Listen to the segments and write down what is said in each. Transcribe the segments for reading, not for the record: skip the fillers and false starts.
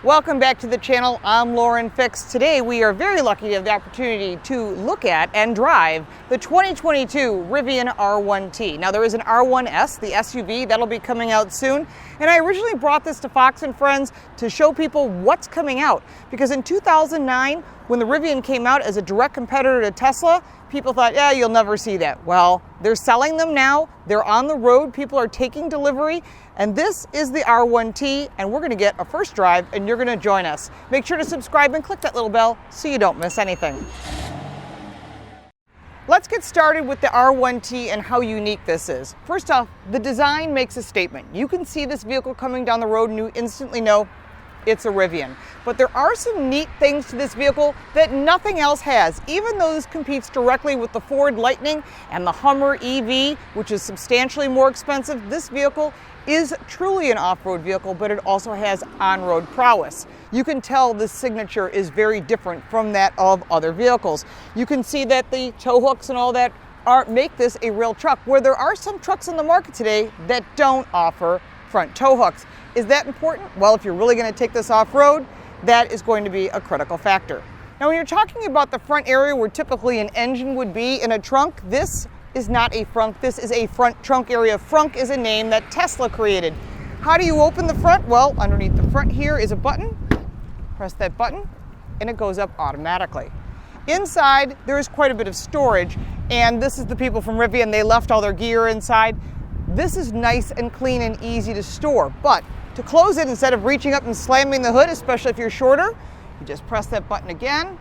Welcome back to the channel. I'm Lauren Fix. Today we are very lucky to have the opportunity to look at and drive the 2022 Rivian R1T. Now there is an R1S, the SUV, that'll be coming out soon. And I originally brought this to Fox and Friends to show people what's coming out. Because in 2009, when the Rivian came out as a direct competitor to Tesla, people thought, yeah, you'll never see that. Well, they're selling them now. They're on the road. People are taking delivery. And this is the R1T, and we're gonna get a first drive, and you're gonna join us. Make sure to subscribe and click that little bell so you don't miss anything. Let's get started with the R1T and how unique this is. First off, the design makes a statement. You can see this vehicle coming down the road and you instantly know it's a Rivian. But there are some neat things to this vehicle that nothing else has. Even though this competes directly with the Ford Lightning and the Hummer EV, which is substantially more expensive, this vehicle is truly an off-road vehicle, but it also has on-road prowess. You can tell this signature is very different from that of other vehicles. You can see that the tow hooks and all that make this a real truck, where there are some trucks in the market today that don't offer front tow hooks. Is that important? Well, if you're really going to take this off-road, that is going to be a critical factor. Now, when you're talking about the front area where typically an engine would be in a trunk, this is not a frunk, this is a front trunk area. Frunk is a name that Tesla created. How do you open the front? Well, underneath the front here is a button. Press that button and it goes up automatically. Inside, there is quite a bit of storage, and this is the people from Rivian, they left all their gear inside. This is nice and clean and easy to store, but to close it, instead of reaching up and slamming the hood, especially if you're shorter, you just press that button again,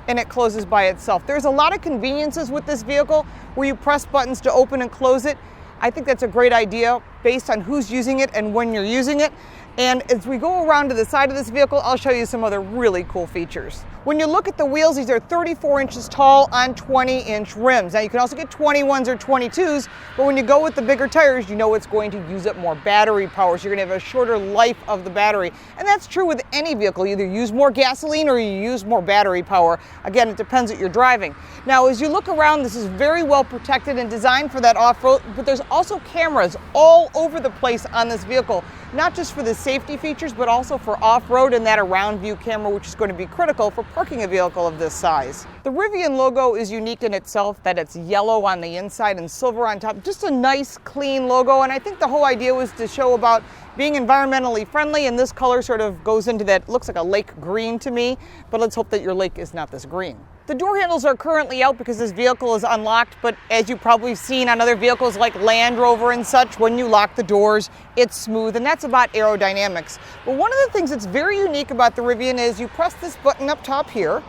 and it closes by itself. There's a lot of conveniences with this vehicle where you press buttons to open and close it. I think that's a great idea based on who's using it and when you're using it. And as we go around to the side of this vehicle, I'll show you some other really cool features. When you look at the wheels, these are 34 inches tall on 20-inch rims. Now you can also get 21s or 22s, but when you go with the bigger tires, you know it's going to use up more battery power, so you're gonna have a shorter life of the battery. And that's true with any vehicle. You either use more gasoline or you use more battery power. Again, it depends what you're driving. Now, as you look around, this is very well protected and designed for that off-road, but there's also cameras all over the place on this vehicle, not just for the safety features, but also for off-road and that around view camera, which is going to be critical for parking a vehicle of this size. The Rivian logo is unique in itself, that it's yellow on the inside and silver on top. Just a nice, clean logo, and I think the whole idea was to show about being environmentally friendly, and this color sort of goes into that, looks like a lake green to me, but let's hope that your lake is not this green. The door handles are currently out because this vehicle is unlocked, but as you've probably seen on other vehicles like Land Rover and such, when you lock the doors, it's smooth, and that's about aerodynamics. But one of the things that's very unique about the Rivian is you press this button up top here,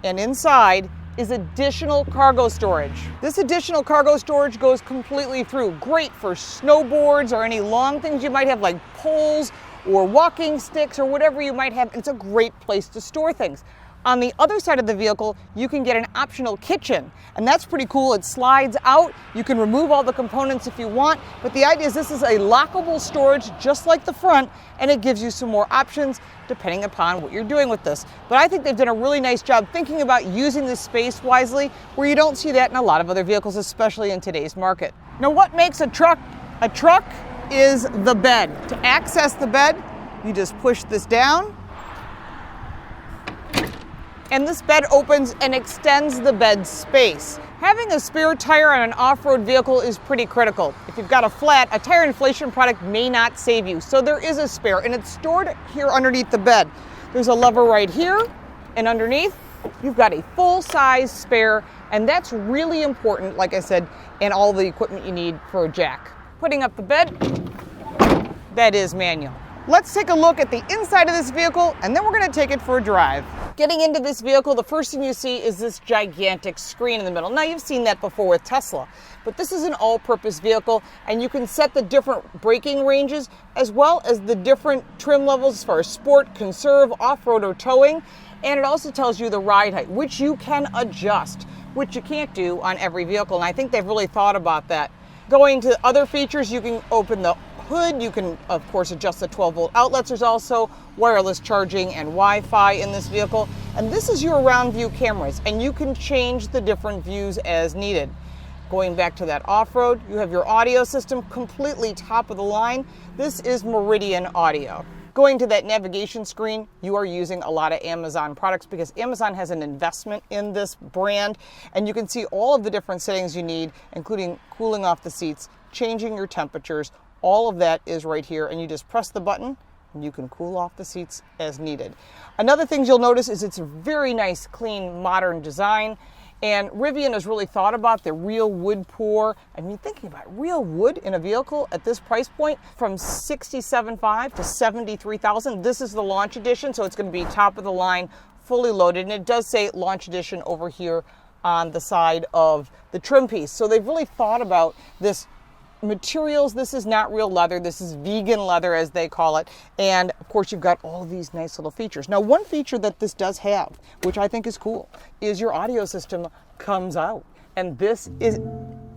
and inside is additional cargo storage. This additional cargo storage goes completely through. Great for snowboards or any long things you might have, like poles or walking sticks or whatever you might have. It's a great place to store things. On the other side of the vehicle, you can get an optional kitchen, and that's pretty cool. It slides out. You can remove all the components if you want, but the idea is this is a lockable storage just like the front, and it gives you some more options depending upon what you're doing with this. But I think they've done a really nice job thinking about using this space wisely, where you don't see that in a lot of other vehicles, especially in today's market. Now, what makes a truck is the bed. To access the bed, you just push this down, and this bed opens and extends the bed space. Having a spare tire on an off-road vehicle is pretty critical. If you've got a flat, a tire inflation product may not save you, so there is a spare, and it's stored here underneath the bed. There's a lever right here, and underneath, you've got a full-size spare, and that's really important, like I said, and all the equipment you need for a jack. Putting up the bed, that is manual. Let's take a look at the inside of this vehicle, and then we're going to take it for a drive. Getting into this vehicle, the first thing you see is this gigantic screen in the middle. Now, you've seen that before with Tesla, but this is an all-purpose vehicle, and you can set the different braking ranges as well as the different trim levels as far as sport, conserve, off-road, or towing. And it also tells you the ride height, which you can adjust, which you can't do on every vehicle, and I think they've really thought about that. Going to other features, you can open the hood. You can, of course, adjust the 12-volt outlets. There's also wireless charging and Wi-Fi in this vehicle. And this is your round view cameras, and you can change the different views as needed. Going back to that off-road, you have your audio system completely top of the line. This is Meridian audio. Going to that navigation screen, you are using a lot of Amazon products because Amazon has an investment in this brand, and you can see all of the different settings you need, including cooling off the seats, changing your temperatures. All of that is right here, and you just press the button and you can cool off the seats as needed. Another thing you'll notice is it's a very nice, clean, modern design. And Rivian has really thought about the real wood pour. I mean, thinking about real wood in a vehicle at this price point, from $67,500 to $73,000. This is the launch edition, so it's going to be top of the line, fully loaded. And it does say launch edition over here on the side of the trim piece. So they've really thought about this materials. This is not real leather. This is vegan leather, as they call it. And of course, you've got all these nice little features. Now, one feature that this does have, which I think is cool, is your audio system comes out. And this is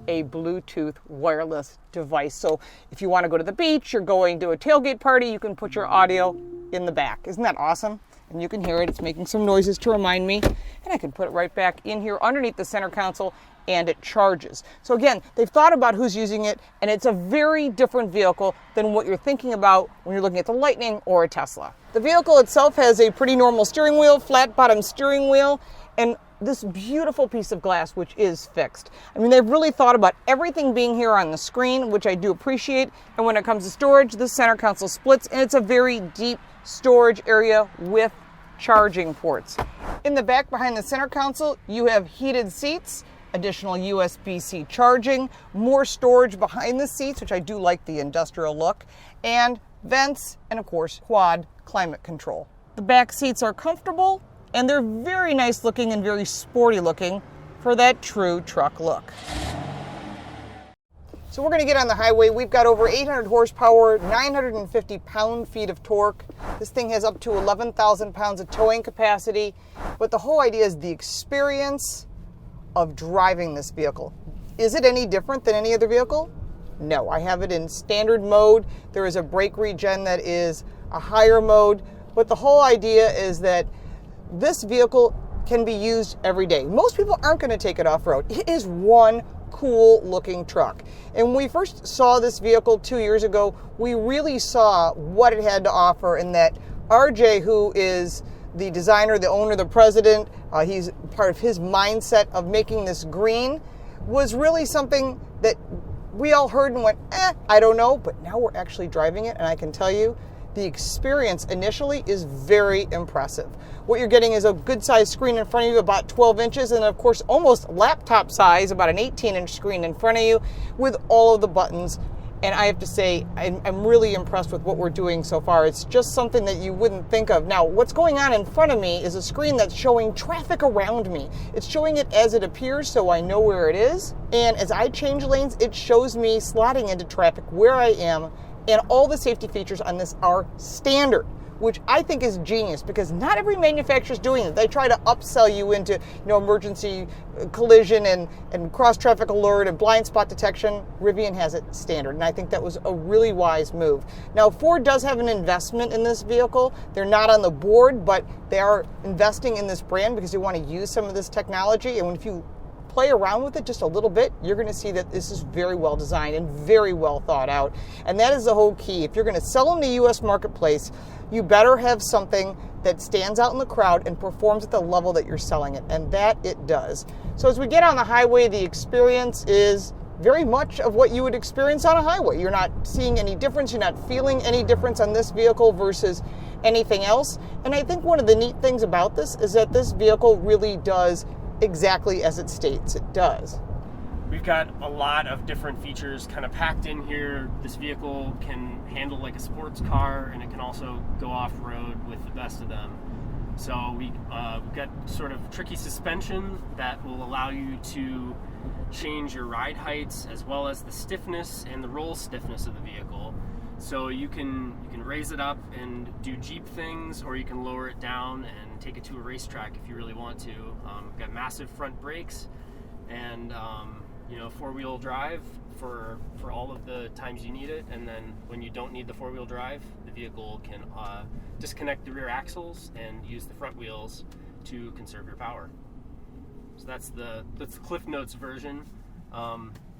a Bluetooth wireless device. So if you want to go to the beach, you're going to a tailgate party, you can put your audio in the back. Isn't that awesome? And you can hear it. It's making some noises to remind me. And I can put it right back in here underneath the center console, and it charges. So again, they've thought about who's using it, and it's a very different vehicle than what you're thinking about when you're looking at the Lightning or a Tesla. The vehicle itself has a pretty normal steering wheel, flat bottom steering wheel, and this beautiful piece of glass, which is fixed. I mean, they've really thought about everything being here on the screen, which I do appreciate. And when it comes to storage, the center console splits, and it's a very deep storage area with charging ports. In the back behind the center console, you have heated seats, additional USB-C charging, more storage behind the seats, which I do like the industrial look, and vents, and of course, quad climate control. The back seats are comfortable, and they're very nice looking and very sporty looking for that true truck look. So we're going to get on the highway. We've got over 800 horsepower, 950 pound-feet of torque. This thing has up to 11,000 pounds of towing capacity, but the whole idea is the experience of driving this vehicle. Is it any different than any other vehicle? No, I have it in standard mode. There is a brake regen that is a higher mode, but the whole idea is that this vehicle can be used every day. Most people aren't going to take it off-road. It is one cool looking truck. And when we first saw this vehicle 2 years ago, we really saw what it had to offer, in that RJ, who is the designer, the owner, the president, he's part of his mindset of making this green, was really something that we all heard and went, I don't know, but now we're actually driving it, and I can tell you the experience initially is very impressive. What you're getting is a good sized screen in front of you, about 12 inches, and of course almost laptop size, about an 18-inch screen in front of you with all of the buttons. And I have to say, I'm really impressed with what we're doing so far. It's just something that you wouldn't think of. Now, what's going on in front of me is a screen that's showing traffic around me. It's showing it as it appears, so I know where it is. And as I change lanes, it shows me slotting into traffic where I am. And all the safety features on this are standard, which I think is genius, because not every manufacturer is doing it. They try to upsell you into, emergency collision and cross-traffic alert and blind spot detection. Rivian has it standard, and I think that was a really wise move. Now, Ford does have an investment in this vehicle. They're not on the board, but they are investing in this brand because they want to use some of this technology. And if you play around with it just a little bit, you're going to see that this is very well designed and very well thought out. And that is the whole key. If you're going to sell in the U.S. marketplace, you better have something that stands out in the crowd and performs at the level that you're selling it, and that it does. So as we get on the highway, the experience is very much of what you would experience on a highway. You're not seeing any difference. You're not feeling any difference on this vehicle versus anything else. And I think one of the neat things about this is that this vehicle really does exactly as it states it does. We've got a lot of different features kind of packed in here. This vehicle can handle like a sports car, and it can also go off-road with the best of them. So we've got sort of tricky suspension that will allow you to change your ride heights as well as the stiffness and the roll stiffness of the vehicle. So you can raise it up and do Jeep things, or you can lower it down and take it to a racetrack if you really want to. We've got massive front brakes, and 4-wheel drive for all of the times you need it, and then when you don't need the 4-wheel drive, the vehicle can disconnect the rear axles and use the front wheels to conserve your power. So that's the Cliff Notes version.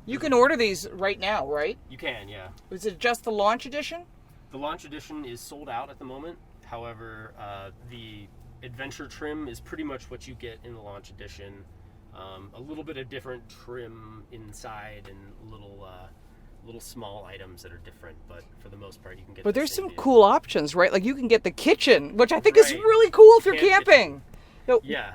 You can order these right now, right? You can, yeah. Is it just the launch edition? The launch edition is sold out at the moment. However, the adventure trim is pretty much what you get in the launch edition. A little bit of different trim inside and little small items that are different, but for the most part you can get. But the there's same some vehicle. cool options, right? Like you can get the kitchen, which I think is really cool if you're Camp camping. So, Yeah.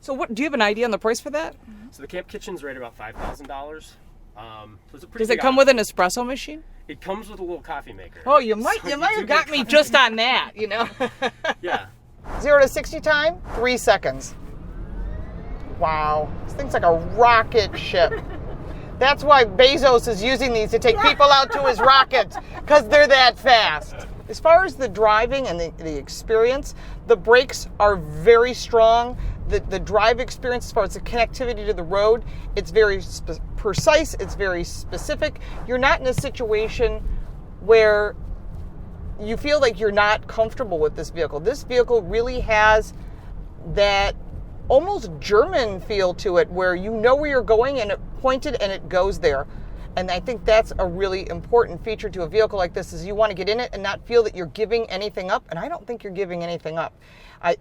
so what? Do you have an idea on the price for that? So the camp kitchen's right about $5,000. So it's a pretty Does it big come with an espresso machine? It comes with a little coffee maker. Oh, you might So you might do have get got me coffee just maker. on that, you know. Yeah. 0 to 60 time, 3 seconds. Wow, this thing's like a rocket ship. That's why Bezos is using these to take people out to his rockets, because they're that fast. As far as the driving and the experience, the brakes are very strong. The drive experience, as far as the connectivity to the road, it's very precise, it's very specific. You're not in a situation where you feel like you're not comfortable with this vehicle. This vehicle really has that almost German feel to it, where you know where you're going and it pointed and it goes there. And I think that's a really important feature to a vehicle like this, is you want to get in it and not feel that you're giving anything up. And I don't think you're giving anything up.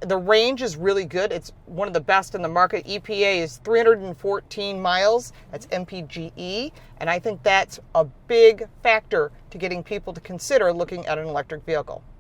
The range is really good. It's one of the best in the market. EPA is 314 miles. That's MPGe. And I think that's a big factor to getting people to consider looking at an electric vehicle.